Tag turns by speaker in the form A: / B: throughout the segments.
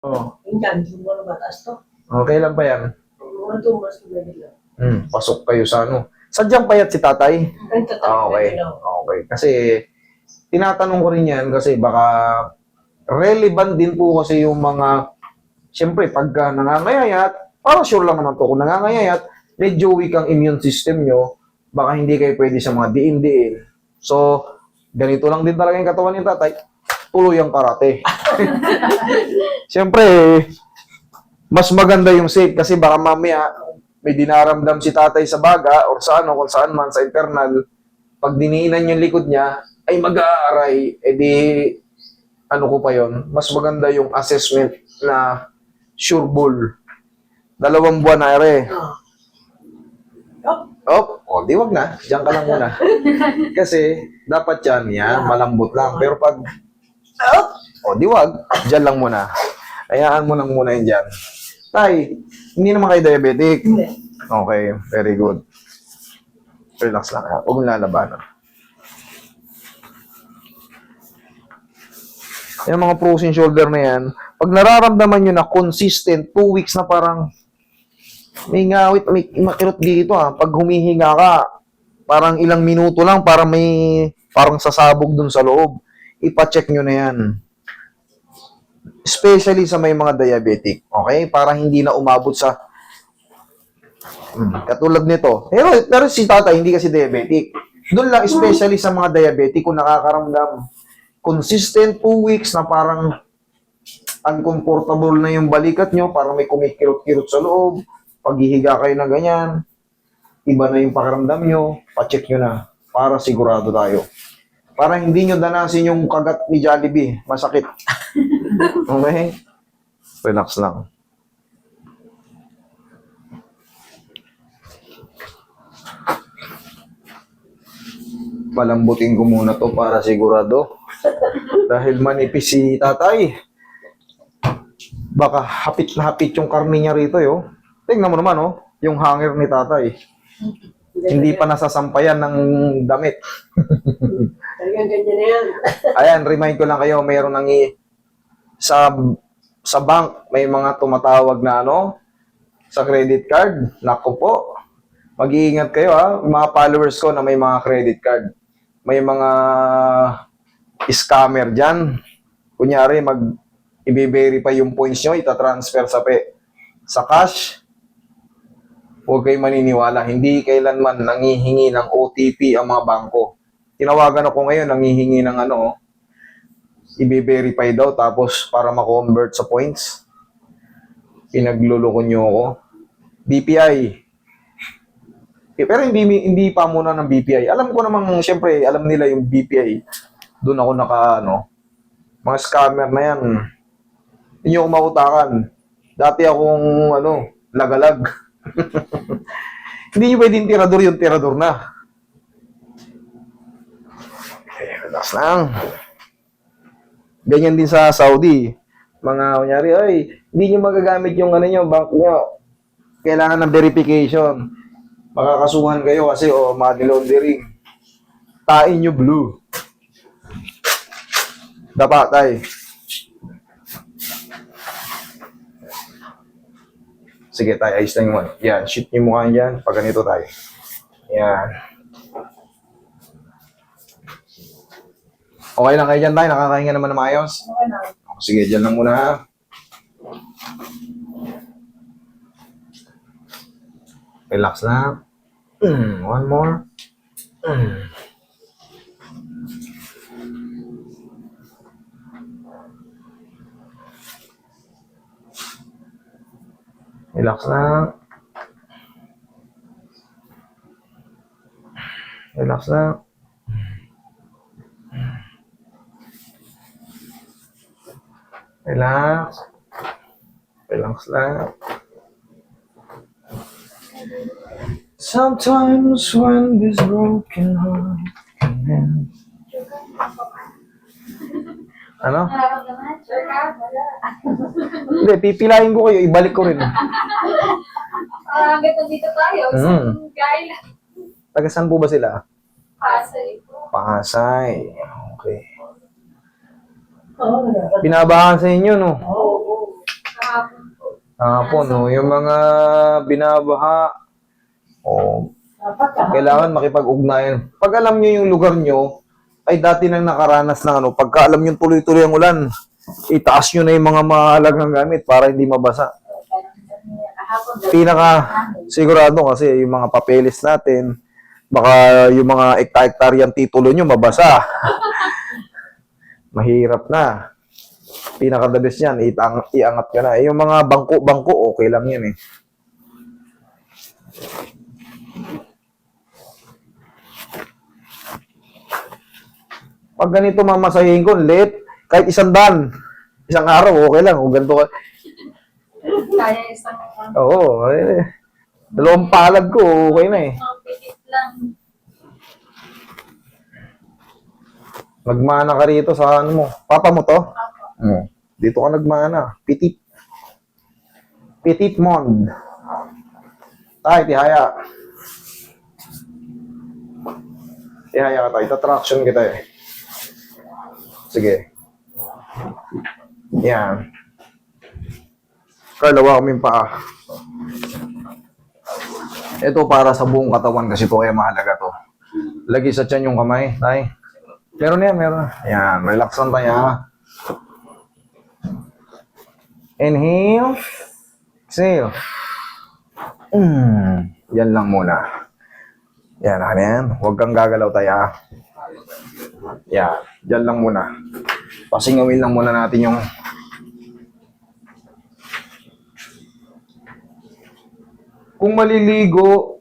A: Oh,
B: Minsan, hindi mo na mataas to.
A: okay lang ba yan?
B: Mga 2 months na bigla.
A: Pasok kayo sa ano. Sadyang payat si tatay?
B: Ay, tatay
A: Okay.
B: na
A: Okay. Kasi, tinatanong ko rin yan kasi baka relevant din po kasi yung mga, siyempre, pagka nangangayayat, para sure lang naman to, kung nangangayayat, medyo weak ang immune system nyo, baka hindi kayo pwede sa mga diin-diin. So, ganito lang din talaga yung katawan ni tatay, tuloy ang karate. Siyempre, mas maganda yung safe kasi baka mamaya may dinaramdam si tatay sa baga or sa ano, kung saan man, sa internal, pag diniinan yung likod niya, ay mag-aaray, edi ano ko pa yon, mas maganda yung assessment na sure ball. 2 buwan na ere. Di wag na. Diyan ka lang muna. Kasi, dapat yan, malambot lang. Pero pag, di wag, diyan lang muna. Hayaan mo lang muna yun dyan. Tay, hindi naman kayo diabetic.
B: Hindi.
A: Okay, very good. Relax lang ha. Huwag mong lalabanan. Yung mga frozen shoulder na yan, pag nararamdaman nyo na consistent, 2 weeks na parang may ngawit, may makirot dito ha. Pag humihinga ka, parang ilang minuto lang, parang sasabog dun sa loob. Ipacheck nyo na yan. Especially sa may mga diabetic, okay? Para hindi na umabot sa katulad nito. Pero si tata, hindi kasi diabetic. Doon lang, especially sa mga diabetic, kung nakakaramdam, consistent 2 weeks na parang uncomfortable na yung balikat nyo, parang may kumikirot-kirot sa loob, paghihiga kayo na ganyan, iba na yung pakiramdam nyo, pacheck nyo na, para sigurado tayo. Para hindi nyo danasin yung kagat ni Jollibee, masakit. Okay? Relax lang. Palambutin ko muna to para sigurado. Dahil manipis si tatay. Baka hapit na hapit yung karne niya rito, yo. Tingnan mo naman, oh. Yung hanger ni tatay. Hindi pa nasasampayan ng damit.
B: Talagang ganyan na yan.
A: Ayan, remind ko lang kayo, mayroon sa bank, may mga tumatawag na sa credit card. Naku po. Mag-iingat kayo ha, mga followers ko na may mga credit card. May mga scammer dyan. Kunyari, i-verify yung points nyo, itatransfer sa cash. Huwag kayo maniniwala. Hindi kailanman nangihingi ng OTP ang mga bangko. Tinawagan ako ngayon, nangihingi ng i-verify daw tapos para ma-convert sa points. Pinagluloko nyo ako. BPI. Pero hindi pa muna ng BPI. Alam ko namang, siyempre, alam nila yung BPI. Doon ako mga scammer na yan. Hindi nyo kumautakan. Dati akong, lagalag. Hindi nyo pwedeng tirador yung tirador na. Okay, relax lang. Ganyan din sa Saudi. Mga, kunyari, hindi nyo magagamit yung bank nyo. Kailangan ng verification. Makakasuhan kayo kasi money laundering. Tain nyo blue. Dapat tay. Sige tayo, ayos lang yung yan, shoot nyo mukha dyan. Pag ganito tayo. Yan. Okay lang kayo dyan tayo? Nakakahinga naman na maayos?
B: Okay na.
A: Sige, dyan lang muna ha. Relax lang. One more. Relax lang. Relax lang. Relax. Relax lang. Sometimes when this broken heart can end. Ano?
B: Sure ka? Wala.
A: Hindi, pipilahin ko kayo, ibalik ko rin.
C: Hanggang nandito tayo. Kaya
A: Taga saan po ba sila?
C: Pasay po.
A: Pasay. Okay.
B: Oo, wala.
A: Binabahan sa inyo, no?
B: Oo.
A: Hapon, no? Yung mga binabaha, oh,
B: Dapat ka.
A: kailangan makipag-ugnayan. Pag alam nyo yung lugar nyo, ay dati nang nakaranas ng ano, pagka alam nyo tuloy-tuloy ang ulan, itaas nyo na yung mga mahalagang gamit para hindi mabasa. Pinaka sigurado kasi yung mga papeles natin, baka yung mga ekta-ektaryang titulo nyo mabasa. Mahirap na. Pinaka the best yan, iangat ka na. Yung mga bangko, okay lang yan eh. Pag ganito mamasahin ko, late, kahit 100, isang araw, okay lang. Kung ganito ka,
C: Kaya isang
A: oo, eh, dalawang palad ko, okay na eh.
C: mga pikit lang.
A: Nagmana ka rito sa ano mo. Papa mo to? Dito ka nagmana. Petit. Petit Monde. Tay, tihaya. Tihaya ka tayo. Ita-traction kita eh. Sige. Yan. Carl, hawa kami paa. Ito para sa buong katawan kasi to kaya mahalaga to. Lagi sa tiyan yung kamay, tay. Meron yan, meron. Yan, relax lang tayo ha. Inhale. Exhale. Yan lang muna. Yan, yan. Huwag kang gagalaw tayo ha. Yan, yan lang muna. Pasingawin lang muna natin yung kung maliligo,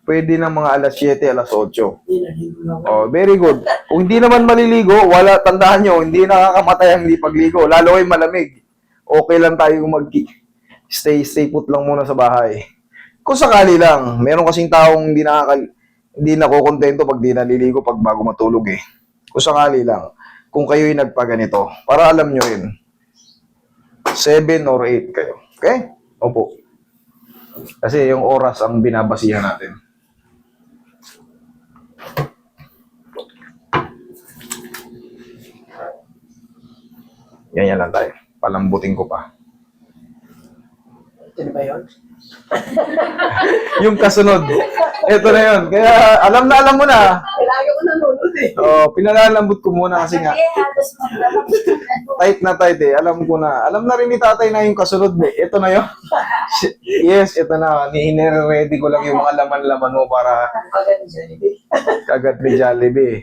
A: pwede ng mga alas 7, alas 8.
B: Hindi naligo lang.
A: Oh, very good. Kung hindi naman maliligo, wala, tandaan nyo, hindi nakakamatay ang hindi pagligo. Lalo ay malamig. Okay lang tayo stay put lang muna sa bahay. Kung sakali lang, meron kasing taong hindi nakokontento pag di naliligo pag bago matulog eh. Kung sakali lang, kung kayo'y nagpaganito, para alam nyo rin, 7 or 8 kayo. Okay? Opo. Kasi yung oras ang binabasihan natin. Yan lang tayo. Palambutin ko pa.
B: Ito na ba yun?
A: Yung kasunod. Ito na yun. Kaya alam mo na.
B: Kailangan ko nanonood eh.
A: Oh, pinalalambot ko muna kasi nga.
C: Eh, halos magdamag.
A: Tight eh. Alam ko na. Alam na rin ni tatay na yung kasunod eh. Ito na yun. Yes, ito na. Nire-ready ko lang yung mga laman-laman mo para
B: Agad ni Jollibee.
A: kagat ni Jollibee.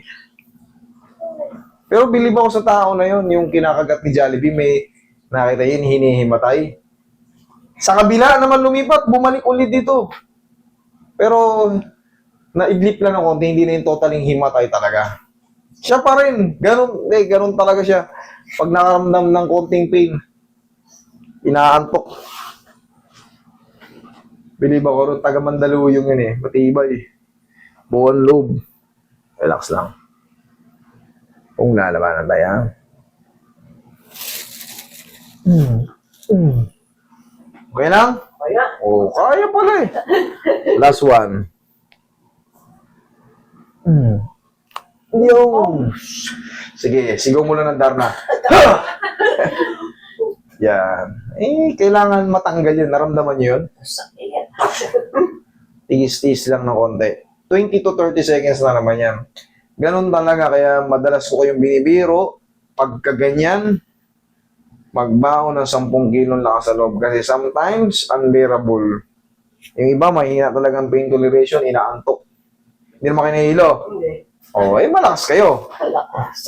A: Pero believe ako sa tao na yun, yung kinakagat ni Jollibee, may nakita yun, hinihimatay. Sa kabila naman lumipat, bumalik ulit dito. Pero, naidlip lang ng konti, hindi na yung totaling himatay talaga. Siya pa rin, ganun talaga siya. Pag nakaramdam ng konting pain, inaantok. Believe ako rin, taga Mandaluyong yun eh, matibay. Buwan loob. Relax lang. Kung lalabanan tayo. Okay lang?
B: Kaya,
A: Oh, kaya pala eh. Last one. Yung. Sige, sigaw muna ng Darna. Yan. Eh, kailangan matanggal yun. Naramdaman nyo yun?
B: sakit.
A: Tigis-tigis lang ng konti. 20 to 30 seconds na naman yan. Ganun talaga, kaya madalas ko kayong binibiro. Pagka ganyan, magbaon ng 10 kilong lakas sa loob. Kasi sometimes, unbearable. Yung iba, mahina talagang pain toleration, inaantok. Hindi naman kayo nahihilo.
B: Hindi.
A: Oh, eh, malakas kayo.
B: Malakas.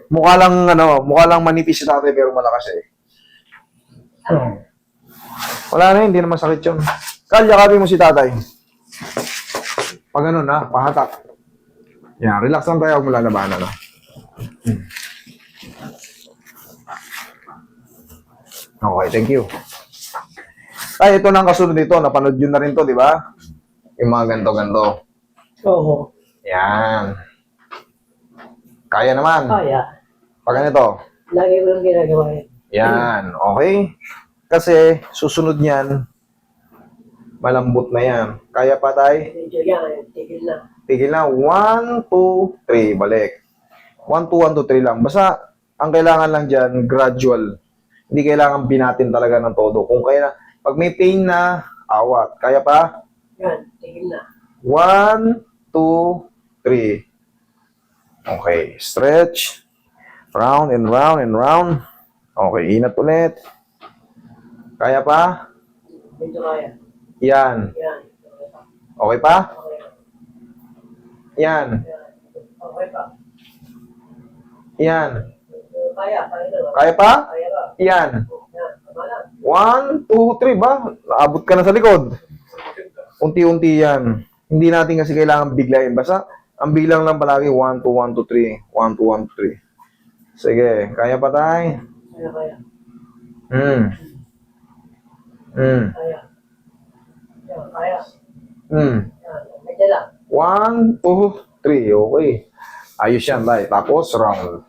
A: Mukha lang manipis si tatay, pero malakas eh. Wala na, hindi naman sakit yun. Kalya, kapi mo si tatay. Pag ganun ha, pahatak. Yan, relax lang tayo, huwag mo lalabanan ha. Okay, thank you. Ay, ito na ang kasunod dito. Napanood yun na rin to, di ba? Yung mga ganto-ganto.
B: Oo.
A: Yan. Kaya naman.
B: Kaya.
A: Pag ganito.
B: Lagi ko lang ginagawa yun.
A: Yan. Okay? Kasi, susunod niyan, malambot na yan. Kaya pa tayo?
B: Medyo yan. Tigil na.
A: Tigil na. 1, 2, 3. Balik. 1, 2, 1, 2, 3 lang. Basta, ang kailangan lang dyan, gradual. Hindi kailangan binatin talaga ng todo. Kung kaya Pag may pain na, awat. Kaya pa?
B: Yan, tigil na.
A: 1, 2, 3. Okay, stretch. Round and round and round. Okay, inat ulit. Kaya pa?
B: Medyo kaya.
A: Yan.
B: Yan.
A: Okay pa?
B: Okay.
A: Yan.
B: Yan. Okay pa.
A: Yan.
B: Kaya na.
A: Kaya pa?
B: Kaya pa.
A: Yan.
B: Yan, tama na.
A: 1, 2, 3 ba? Naabot ka na sa likod. Unti-unti yan. Hindi natin kasi kailangan biglayin. Basta, ang bilang lang palagi, 1, 2, 1, 2, 3. 1, 2, 1, 2, 3. Sige, kaya pa tayo?
B: Kaya. Kaya. Yan, kaya. Yan, medyo lang.
A: 1, 2, 3. Okay. Ayos yan, tay. Tapos, round.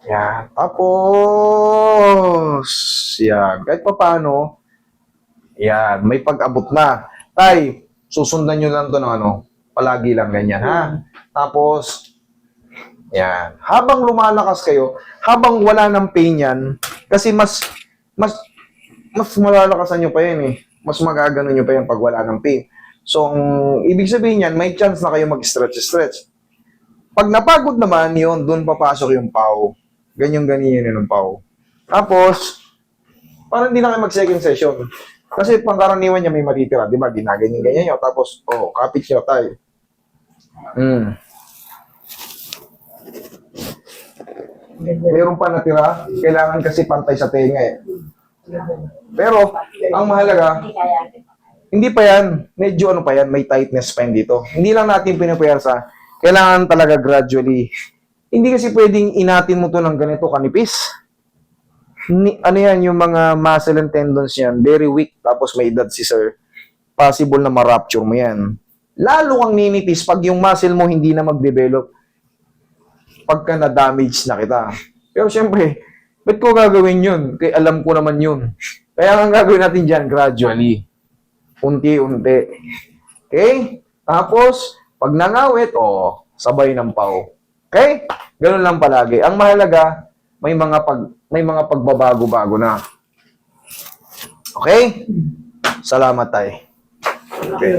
A: Yan. Tapos, yan. Kahit pa paano, yan. May pag-abot na. Tay, susundan nyo lang to ng ano. Palagi lang ganyan, ha? Tapos, yan. Habang lumalakas kayo, habang wala ng pain yan, kasi mas malalakasan nyo pa yan eh. Mas magagano nyo pa yan pag wala ng pain. So, ang ibig sabihin yan, may chance na kayo mag-stretch. Pag napagod naman, yun, doon papasok yung pau. Ganyan-ganyan yun yung pau. Tapos, parang hindi na kayo mag-second session. Kasi pangkaraniwan niya may matitira, di ba? Ginaganyan-ganyan nyo. Tapos, kapit nyo tayo.
B: Ganyan.
A: Meron pa natira, kailangan kasi pantay sa tenga eh. Pero, ang mahalaga,
C: Hindi kaya.
A: hindi pa yan. Medyo ano pa yan, may tightness pa yan dito. Hindi lang natin pinapayarsa. Kailangan talaga gradually. Hindi kasi pwedeng inatin mo to ng ganito kanipis. Ano yan, yung mga muscle and tendons yan, very weak. Tapos may edad si sir. Possible na ma-rupture mo yan. Lalo kang ninipis pag yung muscle mo hindi na mag-develop. Pagka na-damage na kita. Pero syempre, ba't ko gagawin yun? Kaya alam ko naman yun. Kaya ang gagawin natin dyan, gradually. Unti-unti. Okay? Tapos, pag nangawit, sabay ng pau. Okay? Ganun lang palagi. Ang mahalaga, may mga pagbabago-bago na. Okay? Salamat tayo. Okay.